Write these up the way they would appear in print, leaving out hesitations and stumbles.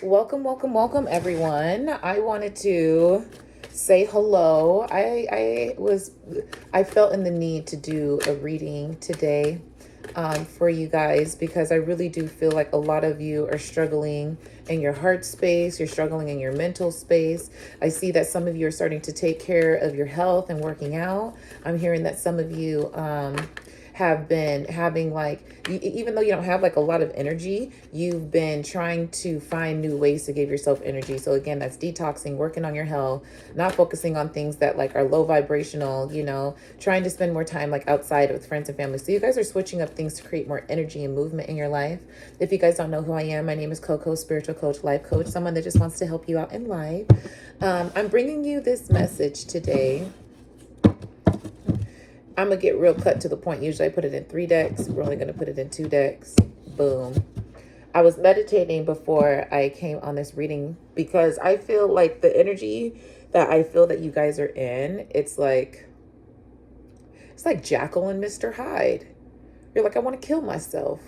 Welcome, welcome, welcome, everyone. I wanted to say hello. I felt in the need to do a reading today for you guys because I really do feel like a lot of you are struggling in your heart space. You're struggling in your mental space. I see that some of you are starting to take care of your health and working out. I'm hearing that some of you have been having like even though you don't have like a lot of energy, you've been trying to find new ways to give yourself energy. So again, that's detoxing, working on your health, not focusing on things that like are low vibrational, trying to spend more time like outside with friends and family. So you guys are switching up things to create more energy and movement in your life. If you guys don't know who I am, my name is Coco, spiritual coach, life coach, someone that just wants to help you out in life. I'm bringing you this message today. I'm going to get real cut to the point. Usually I put it in 3 decks. We're only going to put it in 2 decks. Boom. I was meditating before I came on this reading because I feel like the energy that I feel that you guys are in, it's like Jekyll and Mr. Hyde. You're like, I want to kill myself.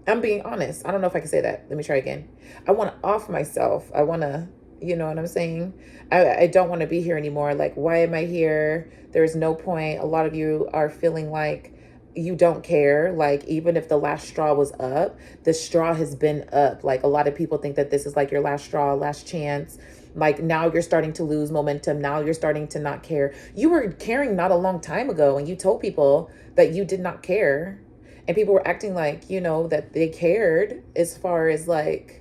I'm being honest. I don't know if I can say that. Let me try again. I want to off myself. I want to, you know what I'm saying? I don't want to be here anymore. Like, why am I here? There's no point. A lot of you are feeling like you don't care. Like, even if the last straw was up, the straw has been up. Like, a lot of people think that this is like your last straw, last chance. Like, now you're starting to lose momentum. Now you're starting to not care. You were caring not a long time ago, and you told people that you did not care. And people were acting like, that they cared as far as like,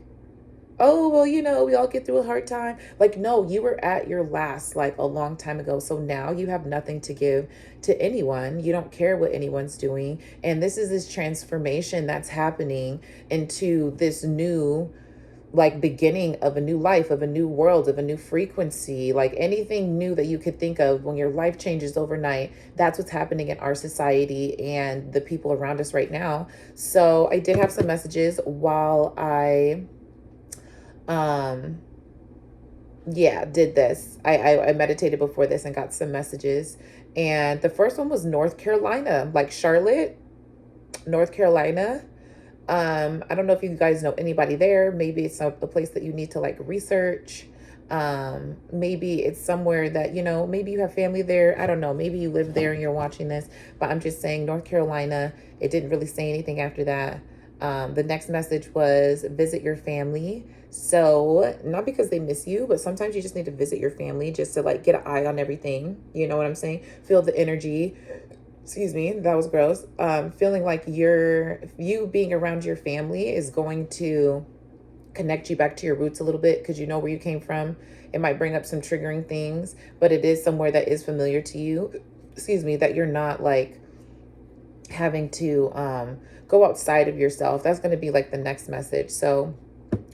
oh, well, we all get through a hard time. Like, no, you were at your last like a long time ago. So now you have nothing to give to anyone. You don't care what anyone's doing. And this is this transformation that's happening into this new like beginning of a new life, of a new world, of a new frequency, like anything new that you could think of when your life changes overnight. That's what's happening in our society and the people around us right now. So I did have some messages while I did this. I meditated before this and got some messages. And the first one was North Carolina, like Charlotte, North Carolina. I don't know if you guys know anybody there. Maybe it's a place that you need to like research. Maybe it's somewhere that, maybe you have family there. I don't know. Maybe you live there and you're watching this, but I'm just saying North Carolina. It didn't really say anything after that. The next message was visit your family. So not because they miss you, but sometimes you just need to visit your family just to like get an eye on everything. You know what I'm saying? Feel the energy. Excuse me, that was gross. Feeling like you being around your family is going to connect you back to your roots a little bit because you know where you came from. It might bring up some triggering things, but it is somewhere that is familiar to you. Excuse me, that you're not like having to go outside of yourself. That's going to be like the next message. So,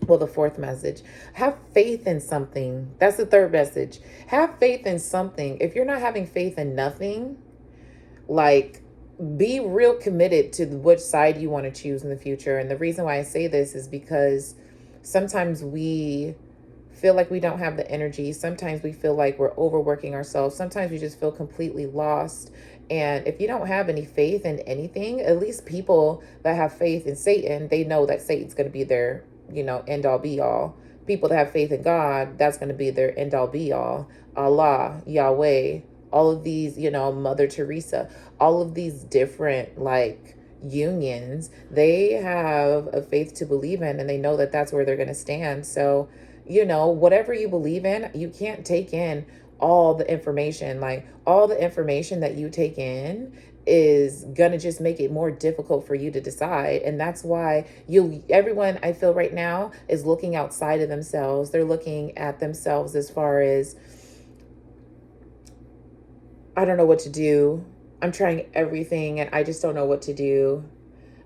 well, the fourth message, have faith in something. That's the third message. Have faith in something. If you're not having faith in nothing, like, be real committed to which side you want to choose in the future. And the reason why I say this is because sometimes we feel like we don't have the energy. Sometimes we feel like we're overworking ourselves. Sometimes we just feel completely lost. And if you don't have any faith in anything, at least people that have faith in Satan, they know that Satan's going to be their, end all be all. People that have faith in God, that's going to be their end all be all. Allah, Yahweh, all of these, Mother Teresa, all of these different like unions, they have a faith to believe in and they know that that's where they're going to stand. So, whatever you believe in, you can't take in all the information. Like, all the information that you take in is going to just make it more difficult for you to decide. And that's why everyone I feel right now is looking outside of themselves. They're looking at themselves as far as, I don't know what to do. I'm trying everything and I just don't know what to do.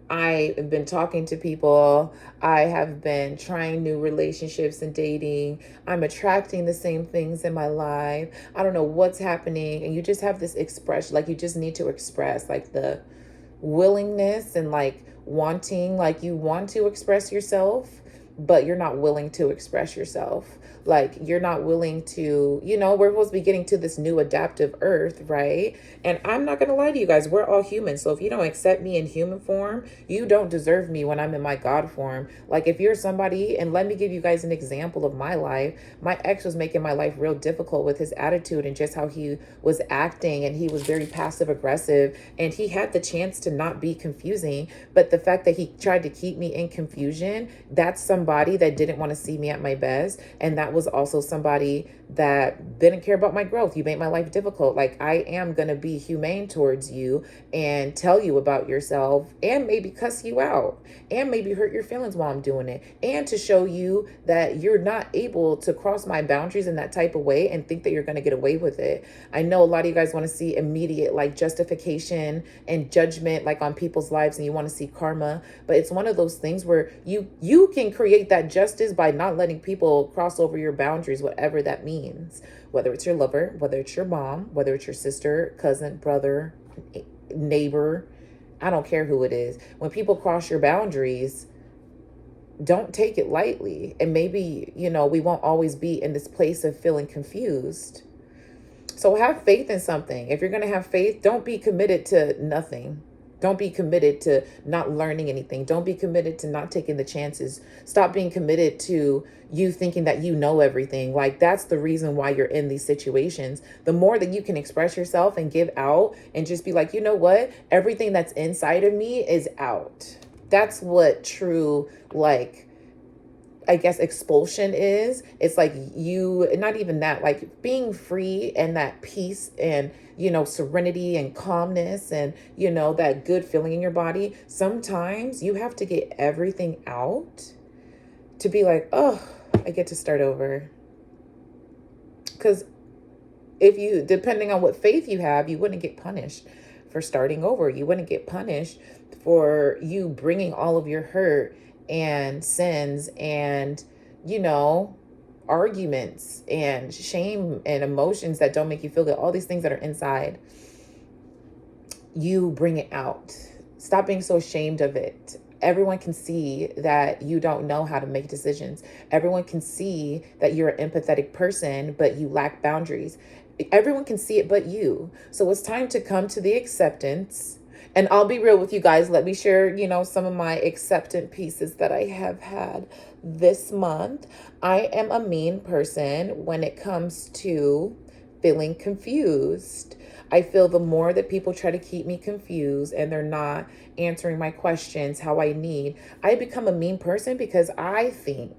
I have been talking to people. I have been trying new relationships and dating. I'm attracting the same things in my life. I don't know what's happening. And you just have this expression, like you just need to express like the willingness and like wanting, like you want to express yourself, but you're not willing to express yourself. Like, you're not willing to, we're supposed to be getting to this new adaptive earth, right? And I'm not going to lie to you guys, we're all human. So if you don't accept me in human form, you don't deserve me when I'm in my God form. Like, if you're somebody, and let me give you guys an example of my life. My ex was making my life real difficult with his attitude and just how he was acting. And he was very passive aggressive. And he had the chance to not be confusing. But the fact that he tried to keep me in confusion, that's somebody that didn't want to see me at my best. And that was also somebody that didn't care about my growth. You made my life difficult. Like, I am going to be humane towards you and tell you about yourself and maybe cuss you out and maybe hurt your feelings while I'm doing it, and to show you that you're not able to cross my boundaries in that type of way and think that you're going to get away with it. I know a lot of you guys want to see immediate like justification and judgment like on people's lives, and you want to see karma, but it's one of those things where you can create that justice by not letting people cross over your boundaries, whatever that means, whether it's your lover, whether it's your mom, whether it's your sister, cousin, brother, neighbor. I don't care who it is. When people cross your boundaries, don't take it lightly. And maybe, we won't always be in this place of feeling confused. So have faith in something. If you're going to have faith, don't be committed to nothing. Don't be committed to not learning anything. Don't be committed to not taking the chances. Stop being committed to you thinking that you know everything. Like, that's the reason why you're in these situations. The more that you can express yourself and give out and just be like, you know what? Everything that's inside of me is out. That's what true, like, I guess expulsion is. It's like you, not even that, like being free and that peace and, serenity and calmness and, that good feeling in your body. Sometimes you have to get everything out to be like, oh, I get to start over. Because depending on what faith you have, you wouldn't get punished for starting over. You wouldn't get punished for you bringing all of your hurt and sins and, arguments and shame and emotions that don't make you feel good. All these things that are inside, you bring it out. Stop being so ashamed of it. Everyone can see that you don't know how to make decisions. Everyone can see that you're an empathetic person, but you lack boundaries. Everyone can see it but you. So it's time to come to the acceptance. And I'll be real with you guys. Let me share, some of my acceptance pieces that I have had this month. I am a mean person when it comes to feeling confused. I feel the more that people try to keep me confused and they're not answering my questions how I need, I become a mean person because I think,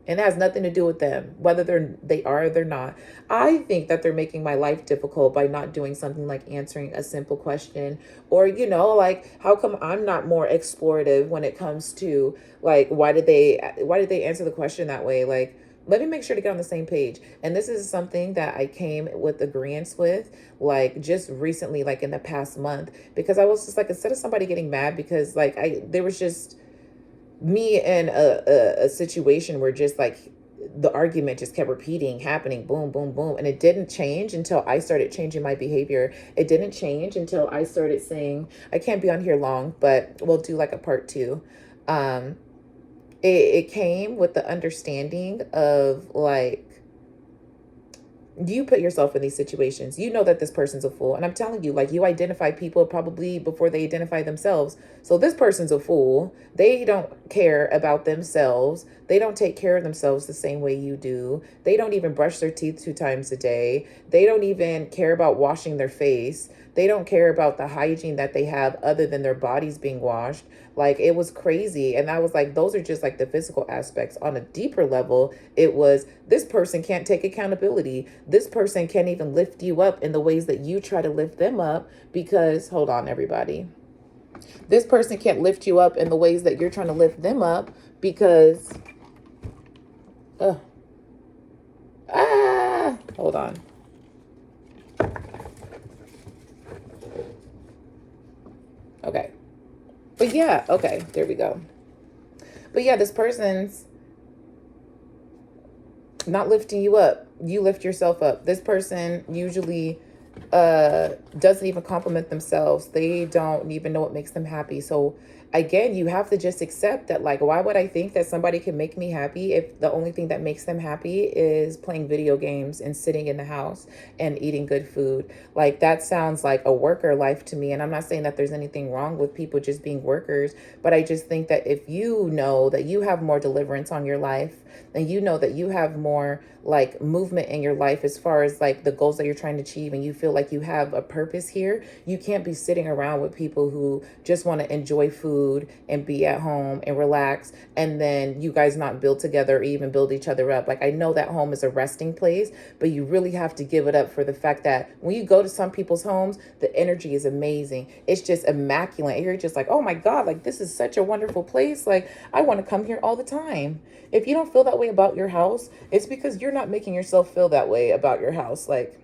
and it has nothing to do with them, whether they are or they're not. I think that they're making my life difficult by not doing something like answering a simple question, or, like, how come I'm not more explorative when it comes to like, why did they answer the question that way? Like, let me make sure to get on the same page. And this is something that I came with agreements with, like, just recently, like in the past month, because I was just like, instead of somebody getting mad because like there was just me in a situation where just like the argument just kept happening, boom, boom, boom. And it didn't change until I started changing my behavior. It didn't change until I started saying, I can't be on here long, but we'll do like a part 2. It came with the understanding of like, you put yourself in these situations, you know that this person's a fool. And I'm telling you, like, you identify people probably before they identify themselves. So this person's a fool. They don't care about themselves. They don't take care of themselves the same way you do. They don't even brush their teeth 2 times a day. They don't even care about washing their face. They don't care about the hygiene that they have other than their bodies being washed. Like, it was crazy. And I was like, those are just like the physical aspects. On a deeper level, it was, this person can't take accountability. This person can't even lift you up in the ways that you try to lift them up because, hold on, everybody. This person can't lift you up in the ways that you're trying to lift them up because, hold on. Okay. But yeah, okay, there we go. But yeah, this person's not lifting you up. You lift yourself up. This person usually doesn't even compliment themselves. They don't even know what makes them happy. So again, you have to just accept that, like, why would I think that somebody can make me happy if the only thing that makes them happy is playing video games and sitting in the house and eating good food? Like, that sounds like a worker life to me. And I'm not saying that there's anything wrong with people just being workers, but I just think that if you know that you have more deliverance on your life, and you know that you have more like movement in your life as far as like the goals that you're trying to achieve, and you feel like you have a purpose here, you can't be sitting around with people who just want to enjoy food and be at home and relax, and then you guys not build together or even build each other up. Like, I know that home is a resting place, but you really have to give it up for the fact that when you go to some people's homes, the energy is amazing. It's just immaculate. You're just like, oh my God, like this is such a wonderful place. Like, I want to come here all the time. If you don't feel that way about your house, it's because you're not making yourself feel that way about your house. Like,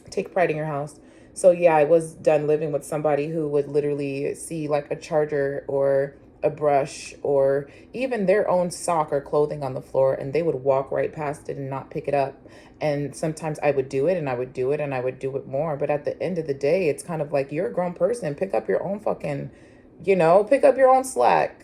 take pride in your house. So yeah, I was done living with somebody who would literally see like a charger or a brush or even their own sock or clothing on the floor, and they would walk right past it and not pick it up. And sometimes I would do it and I would do it and I would do it more. But at the end of the day, it's kind of like, you're a grown person. Pick up your own fucking, pick up your own slack.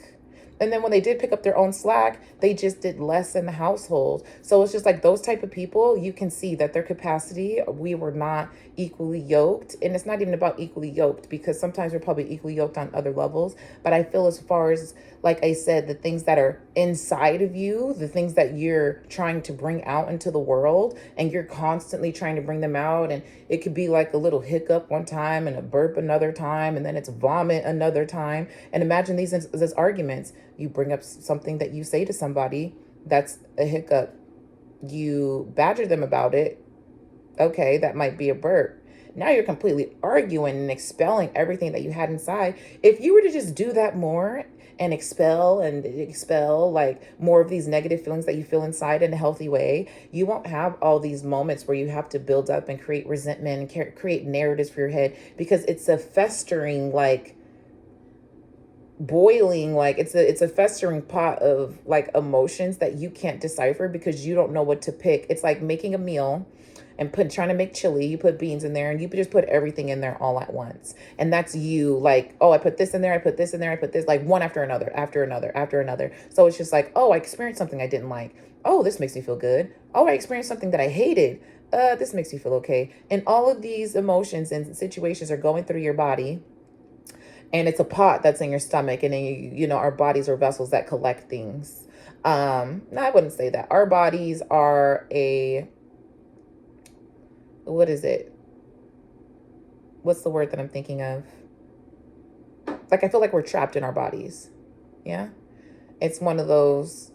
And then when they did pick up their own slack, they just did less in the household. So it's just like those type of people, you can see that their capacity, we were not equally yoked. And it's not even about equally yoked, because sometimes we're probably equally yoked on other levels. But I feel as far as, like I said, the things that are inside of you, the things that you're trying to bring out into the world, and you're constantly trying to bring them out. And it could be like a little hiccup one time and a burp another time, and then it's vomit another time. And imagine these as arguments. You bring up something that you say to somebody, that's a hiccup. You badger them about it. Okay, that might be a burp. Now you're completely arguing and expelling everything that you had inside. If you were to just do that more and expel like more of these negative feelings that you feel inside in a healthy way, you won't have all these moments where you have to build up and create resentment and create narratives for your head, because it's a festering, like boiling, like it's a festering pot of like emotions that you can't decipher because you don't know what to pick. It's like making a meal and trying to make chili. You put beans in there and you just put everything in there all at once, and that's you like, oh, I put this in there, I put this in there, I put this, like one after another, after another, after another. So it's just like, oh, I experienced something I didn't like, oh, this makes me feel good. Oh, I experienced something that I hated, this makes me feel okay. And all of these emotions and situations are going through your body, and it's a pot that's in your stomach, and then our bodies are vessels that collect things. No, I wouldn't say that. Our bodies are what is it, what's the word that I'm thinking of? Like, I feel like we're trapped in our bodies. Yeah, it's one of those,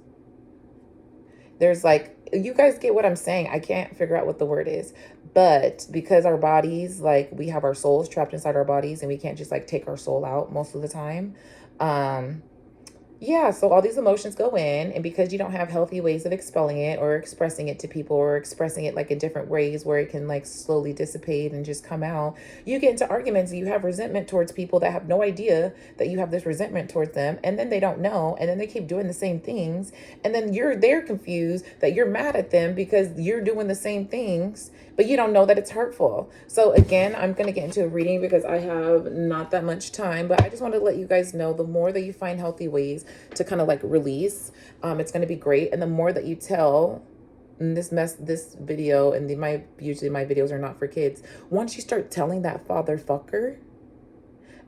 there's like, you guys get what I'm saying. I can't figure out what the word is, but because our bodies, like, we have our souls trapped inside our bodies, and we can't just like take our soul out most of the time. um Yeah, so all these emotions go in, and because you don't have healthy ways of expelling it or expressing it to people, or expressing it like in different ways where it can like slowly dissipate and just come out, you get into arguments and you have resentment towards people that have no idea that you have this resentment towards them, and then they don't know, and then they keep doing the same things, and then they're confused that you're mad at them because you're doing the same things, but you don't know that it's hurtful. So again, I'm going to get into a reading because I have not that much time, but I just want to let you guys know, the more that you find healthy ways to kind of like release, it's going to be great. And the more that you tell in this video, and usually my videos are not for kids, once you start telling that father fucker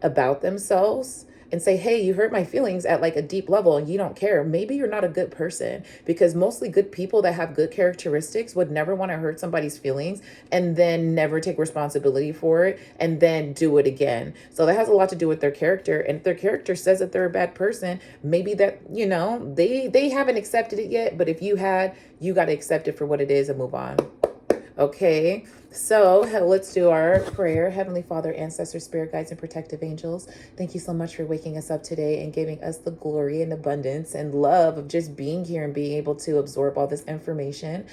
about themselves and say, hey, you hurt my feelings at like a deep level and you don't care, maybe you're not a good person, because mostly good people that have good characteristics would never want to hurt somebody's feelings and then never take responsibility for it and then do it again. So that has a lot to do with their character. And if their character says that they're a bad person, maybe that, they haven't accepted it yet. But if you had, you got to accept it for what it is and move on. Okay, so let's do our prayer. Heavenly Father, ancestors, spirit guides, and protective angels, thank you so much for waking us up today and giving us the glory and abundance and love of just being here and being able to absorb all this information.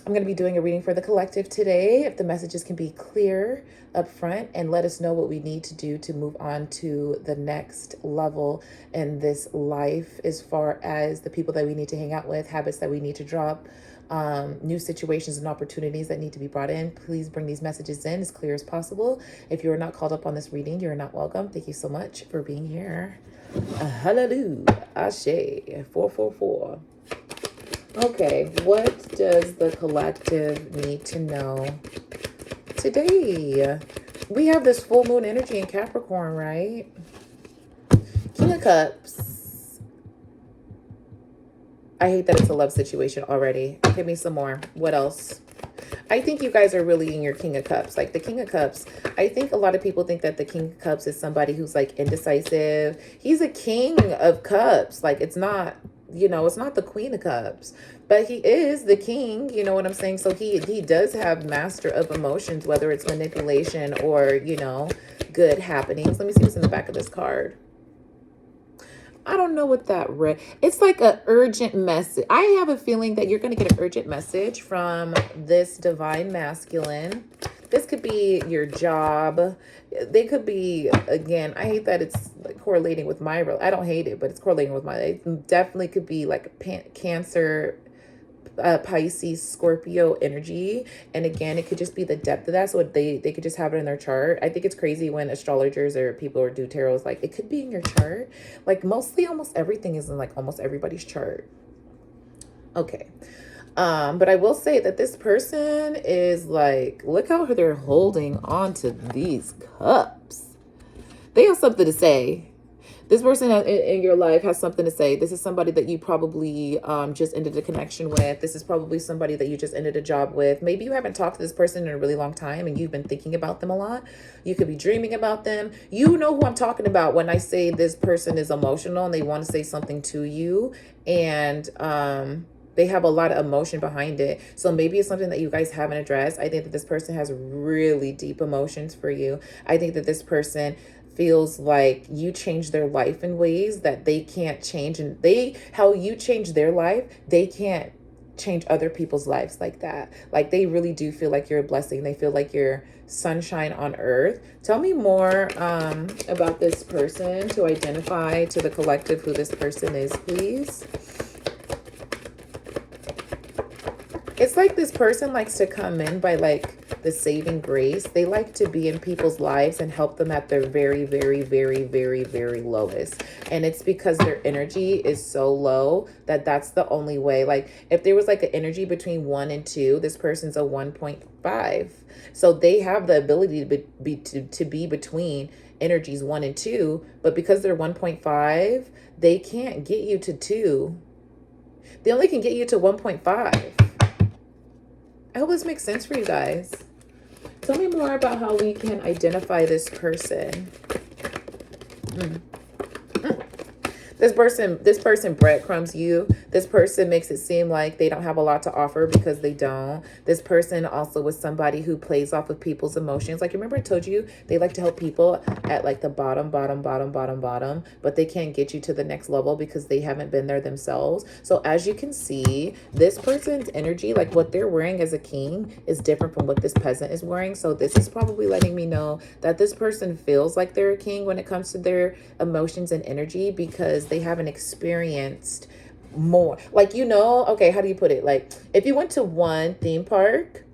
I'm going to be doing a reading for the collective today. If the messages can be clear up front and let us know what we need to do to move on to the next level in this life, as far as the people that we need to hang out with, habits that we need to drop, new situations and opportunities that need to be brought in. Please bring these messages in as clear as possible. If you are not called up on this reading, you are not welcome. Thank you so much for being here. Hallelujah. Ashe. 444. Okay, what does the collective need to know today? We have this full moon energy in Capricorn, right? King of Cups. I hate that it's a love situation already. Give me some more. What else? I think you guys are really in your King of Cups. Like the King of Cups, I think a lot of people think that the King of Cups is somebody who's like indecisive. He's a King of Cups. Like it's not, it's not the Queen of Cups, but he is the king, you know what I'm saying? So he does have master of emotions, whether it's manipulation or, good happenings. Let me see what's in the back of this card. I don't know what that read. It's like an urgent message. I have a feeling that you're going to get an urgent message from this divine masculine. This could be your job. They could be, again, I hate that it's like correlating with my, I don't hate it, but it's correlating with my, it definitely could be like Cancer, Pisces, Scorpio energy. And again, it could just be the depth of that. So they could just have it in their chart. I think it's crazy when astrologers or people or do tarots, like it could be in your chart. Like mostly almost everything is in like almost everybody's chart. Okay. But I will say that this person is like, look how they're holding on to these cups. They have something to say. This person in your life has something to say. This is somebody that you probably just ended a connection with. This is probably somebody that you just ended a job with. Maybe you haven't talked to this person in a really long time and you've been thinking about them a lot. You could be dreaming about them. You know who I'm talking about when I say this person is emotional and they want to say something to you. And they have a lot of emotion behind it. So maybe it's something that you guys haven't addressed. I think that this person has really deep emotions for you. I think that this person feels like you change their life in ways that they can't change, and how you change their life, they can't change other people's lives like that. Like they really do feel like you're a blessing. They feel like you're sunshine on earth. Tell me more about this person to identify to the collective who this person is, please. It's like this person likes to come in by like the saving grace. They like to be in people's lives and help them at their very, very, very, very, very lowest. And it's because their energy is so low that that's the only way. Like if there was like an energy between 1 and 2, this person's a 1.5. So they have the ability to be between energies 1 and 2, but because they're 1.5, they can't get you to 2. They only can get you to 1.5. I hope this makes sense for you guys. Tell me more about how we can identify this person. This person breadcrumbs you. This person makes it seem like they don't have a lot to offer because they don't. This person also was somebody who plays off of people's emotions. Like, remember I told you they like to help people at like the bottom, but they can't get you to the next level because they haven't been there themselves. So as you can see, this person's energy, like what they're wearing as a king, is different from what this peasant is wearing. So this is probably letting me know that this person feels like they're a king when it comes to their emotions and energy because they haven't experienced more. Like, okay, how do you put it? Like if you went to one theme park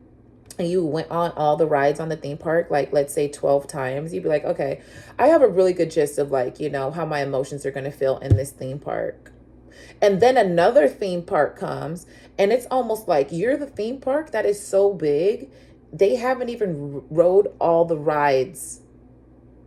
and you went on all the rides on the theme park, like let's say 12 times, you'd be like, okay, I have a really good gist of like, how my emotions are going to feel in this theme park. And then another theme park comes and it's almost like you're the theme park that is so big, they haven't even rode all the rides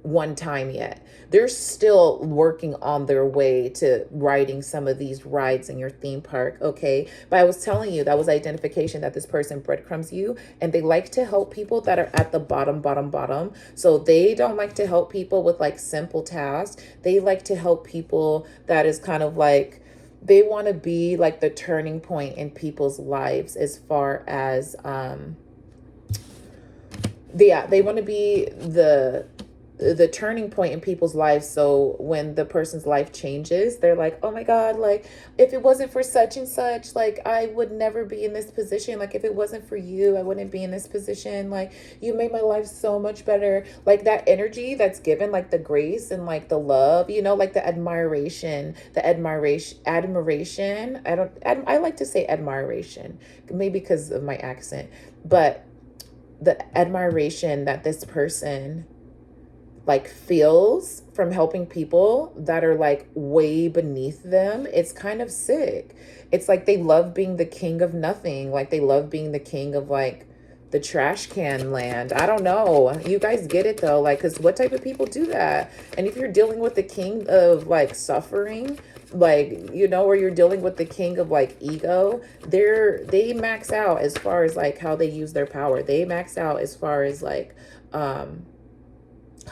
one time yet. They're still working on their way to riding some of these rides in your theme park, okay? But I was telling you, that was identification that this person breadcrumbs you, and they like to help people that are at the bottom. So they don't like to help people with like simple tasks. They like to help people that is kind of like, they want to be like the turning point in people's lives as far as, they want to be the the turning point in people's lives. So when the person's life changes, they're like, oh my God, like if it wasn't for such and such, like I would never be in this position. Like if it wasn't for you, I wouldn't be in this position. Like you made my life so much better. Like that energy that's given, like the grace and like the love, you know, like the admiration. I like to say admiration, maybe because of my accent, but the admiration that this person like feels from helping people that are like way beneath them, it's kind of sick. It's like they love being the king of nothing. Like they love being the king of like the trash can land. I don't know. You guys get it though. Like, cause what type of people do that? And if you're dealing with the king of like suffering, like, you know, or you're dealing with the king of like ego, they max out as far as like how they use their power. They max out as far as like,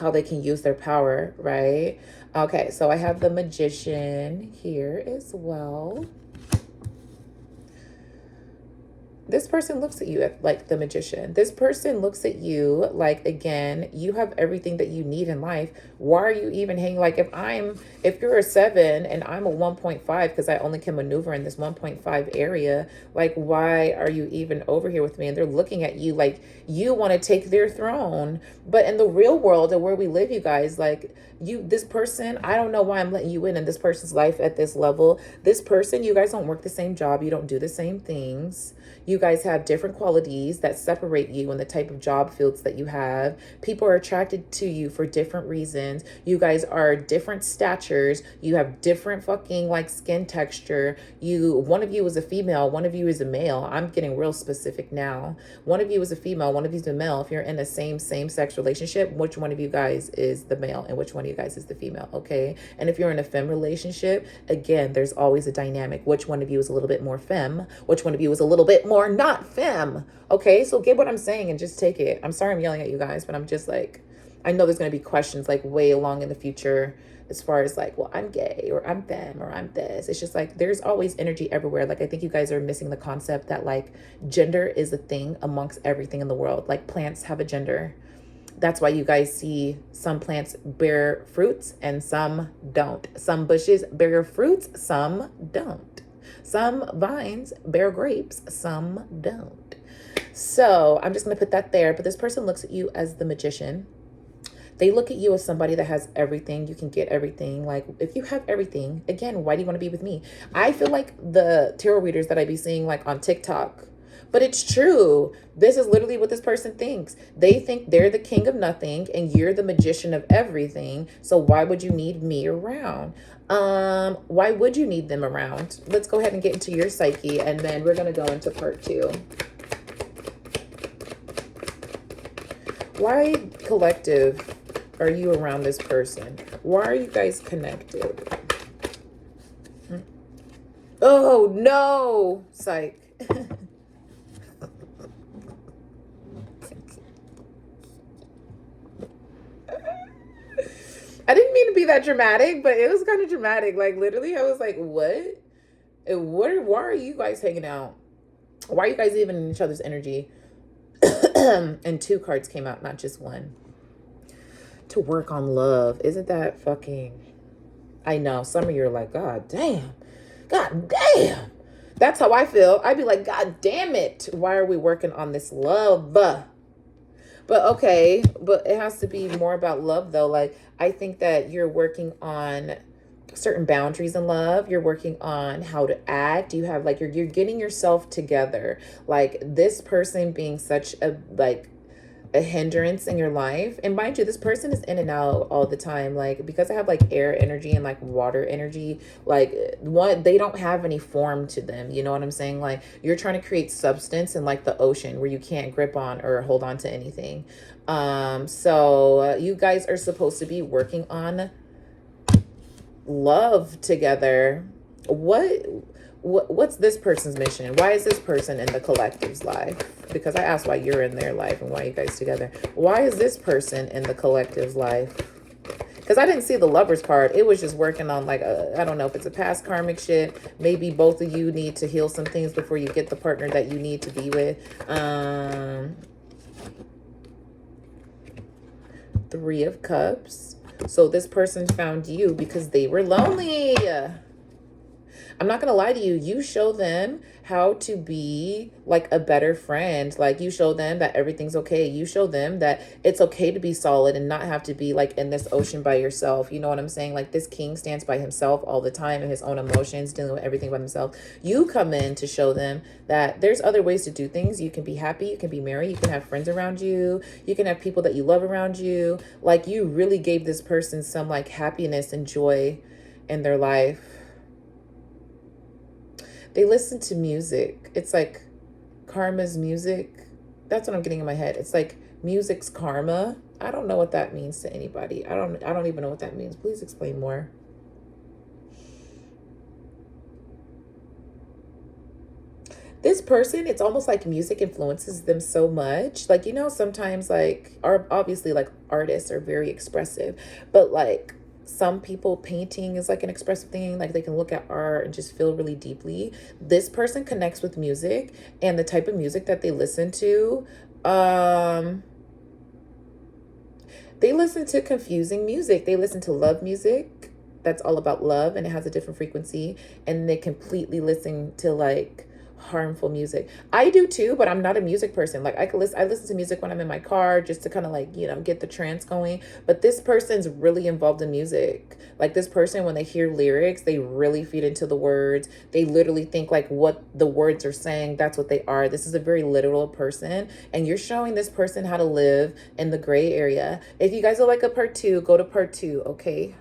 how they can use their power, right? Okay, so I have the Magician here as well. This person looks at you like the Magician. This person looks at you like, again, you have everything that you need in life. Why are you even hanging? Like if you're a 7 and I'm a 1.5, because I only can maneuver in this 1.5 area, like why are you even over here with me? And they're looking at you like you want to take their throne. But in the real world and where we live, you guys, like this person, I don't know why I'm letting you in this person's life at this level. This person, you guys don't work the same job. You don't do the same things. You guys have different qualities that separate you and the type of job fields that you have. People are attracted to you for different reasons. You guys are different statures. You have different fucking like skin texture. One of you is a female, one of you is a male. I'm getting real specific now. One of you is a female, one of you is a male. If you're in a same-sex relationship, which one of you guys is the male and which one of you guys is the female, okay? And if you're in a femme relationship, again, there's always a dynamic. Which one of you is a little bit more femme? Which one of you is a little bit more not femme? Okay, so get what I'm saying and just take it. I'm sorry I'm yelling at you guys, but I'm just like, I know there's going to be questions like way along in the future as far as like, well, I'm gay or I'm femme or I'm this. It's just like there's always energy everywhere. Like I think you guys are missing the concept that like gender is a thing amongst everything in the world. Like plants have a gender. That's why you guys see some plants bear fruits and some don't. Some bushes bear fruits, some don't. Some vines bear grapes, some don't. So I'm just going to put that there. But this person looks at you as the Magician. They look at you as somebody that has everything. You can get everything. Like if you have everything, again, why do you want to be with me? I feel like the tarot readers that I be seeing like on TikTok, but it's true. This is literally what this person thinks. They think they're the king of nothing and you're the magician of everything. So why would you need me around? Why would you need them around? Let's go ahead and get into your psyche and then we're going to go into part 2. Why, collective, are you around this person? Why are you guys connected? Oh, no. Psych. I didn't mean to be that dramatic, but it was kind of dramatic. Like, literally, I was like, what? Why are you guys hanging out? Why are you guys even in each other's energy? And 2 cards came out, not just one. To work on love. Isn't that fucking... I know. Some of you are like, God damn. God damn. That's how I feel. I'd be like, God damn it. Why are we working on this love? But okay, but it has to be more about love though. Like, I think that you're working on certain boundaries in love. You're working on how to act. You have like, you're getting yourself together. Like this person being such a hindrance in your life. And mind you, this person is in and out all the time. Like, because I have like air energy and like water energy, like they don't have any form to them. You know what I'm saying? Like you're trying to create substance in like the ocean where you can't grip on or hold on to anything. So you guys are supposed to be working on love together. What's this person's mission? Why is this person in the collective's life? Because I asked why you're in their life and why you guys together. Why is this person in the collective's life? Because I didn't see the Lovers card. It was just working on like, I don't know if it's a past karmic shit. Maybe both of you need to heal some things before you get the partner that you need to be with. Three of Cups. So this person found you because they were lonely. I'm not gonna lie to you, you show them how to be like a better friend. Like you show them that everything's okay. You show them that it's okay to be solid and not have to be like in this ocean by yourself. You know what I'm saying? Like this king stands by himself all the time and his own emotions, dealing with everything by himself. You come in to show them that there's other ways to do things. You can be happy, you can be merry, you can have friends around you, you can have people that you love around you. Like you really gave this person some like happiness and joy in their life. They listen to music. It's like karma's music. That's what I'm getting in my head. It's like music's karma. I don't know what that means to anybody. I don't even know what that means. Please explain more. This person, it's almost like music influences them so much. Like, you know, sometimes like obviously like artists are very expressive, but like some people, painting is like an expressive thing. Like they can look at art and just feel really deeply. This person connects with music, and the type of music that they listen to, um they listen to confusing music. They listen to love music that's all about love and it has a different frequency. And they completely listen to like harmful music. I do too, but I'm not a music person. Like I listen to music when I'm in my car just to kind of like, you know, get the trance going. But this person's really involved in music. Like this person, when they hear lyrics, they really feed into the words. They literally think like what the words are saying, that's what they are. This is a very literal person. And you're showing this person how to live in the gray area. If you guys would like a part two, go to part two, okay?